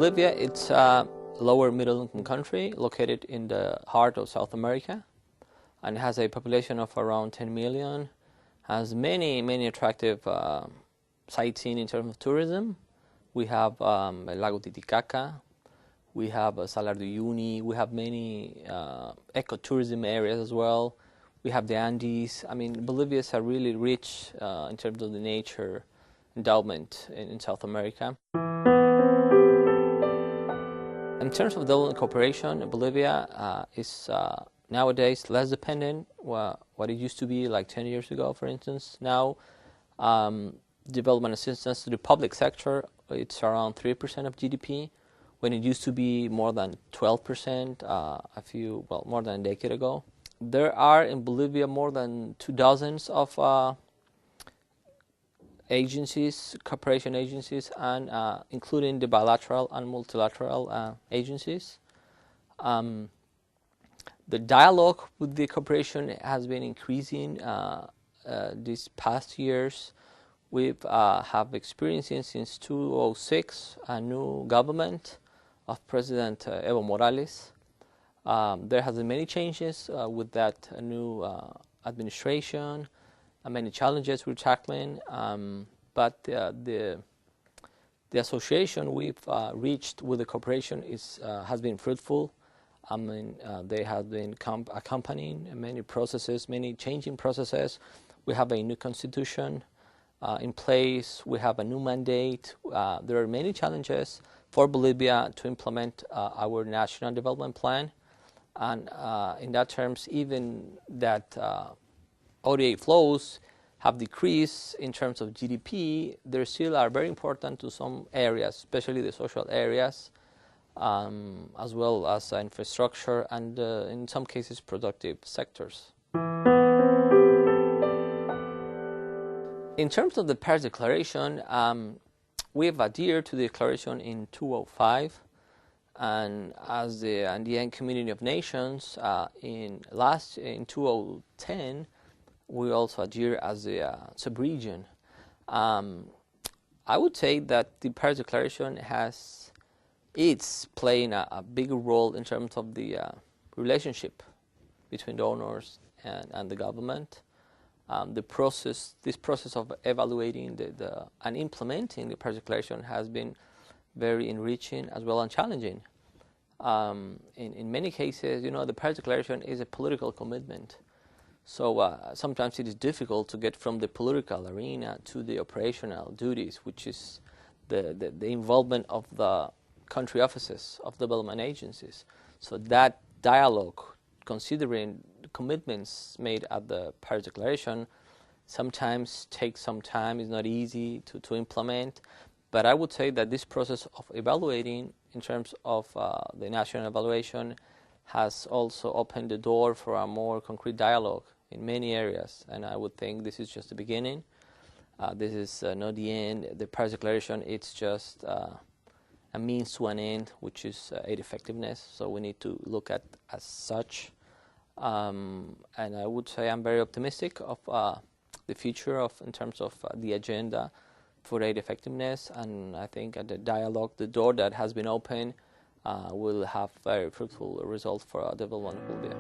Bolivia, it's a lower middle income country located in the heart of South America and has a population of around 10 million, has many attractive sightseeing in terms of tourism. We have El Lago Titicaca, we have Salar de Uyuni, we have many ecotourism areas as well. We have the Andes. I mean, Bolivia is a really rich in terms of the nature endowment in South America. In terms of development cooperation, Bolivia is nowadays less dependent what it used to be like 10 years ago, for instance. Now, development assistance to the public sector, it's around 3% of GDP, when it used to be more than 12% more than a decade ago. There are in Bolivia more than 24 of agencies, cooperation agencies, and including the bilateral and multilateral agencies. The dialogue with the cooperation has been increasing these past years. We have experienced since 2006 a new government of President Evo Morales. There has been many changes with that new administration, many challenges we're tackling, but the association we've reached with the corporation has been fruitful. I mean, they have been accompanying many processes, many changing processes. We have a new constitution in place. We have a new mandate. There are many challenges for Bolivia to implement our national development plan. And in that terms, even that ODA flows have decreased in terms of GDP, they still are very important to some areas, especially the social areas, as well as infrastructure and in some cases productive sectors. In terms of the Paris Declaration, we have adhered to the declaration in 2005, and as the Andean Community of Nations in 2010, we also adhere as a sub-region. I would say that the Paris Declaration it's playing a bigger role in terms of the relationship between donors and the government. This process of evaluating and implementing the Paris Declaration has been very enriching as well and challenging. In many cases, the Paris Declaration is a political commitment. So sometimes it is difficult to get from the political arena to the operational duties, which is the involvement of the country offices of development agencies. So that dialogue, considering the commitments made at the Paris Declaration, sometimes takes some time. It's not easy to implement. But I would say that this process of evaluating in terms of the national evaluation has also opened the door for a more concrete dialogue in many areas. And I would think this is just the beginning. This is not the end. The Paris Declaration, it's just a means to an end, which is aid effectiveness. So we need to look at as such. And I would say I'm very optimistic of the future in terms of the agenda for aid effectiveness, and I think the dialogue, the door that has been opened, will have very fruitful results for our development of Bolivia.